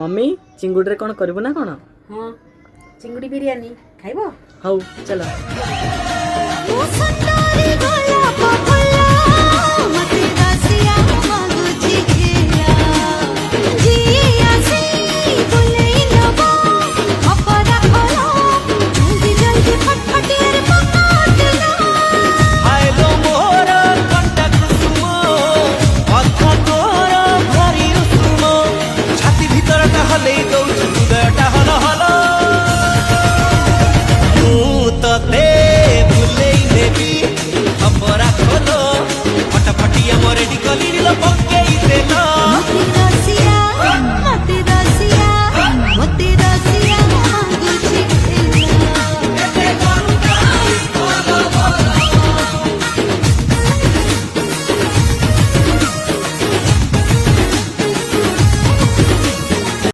Mummy चिंगुड़ी रे कौन करिबो ना कौन? हाँ चिंगुड़ी बिरयानी खाइबो? हौ चलो। हले दो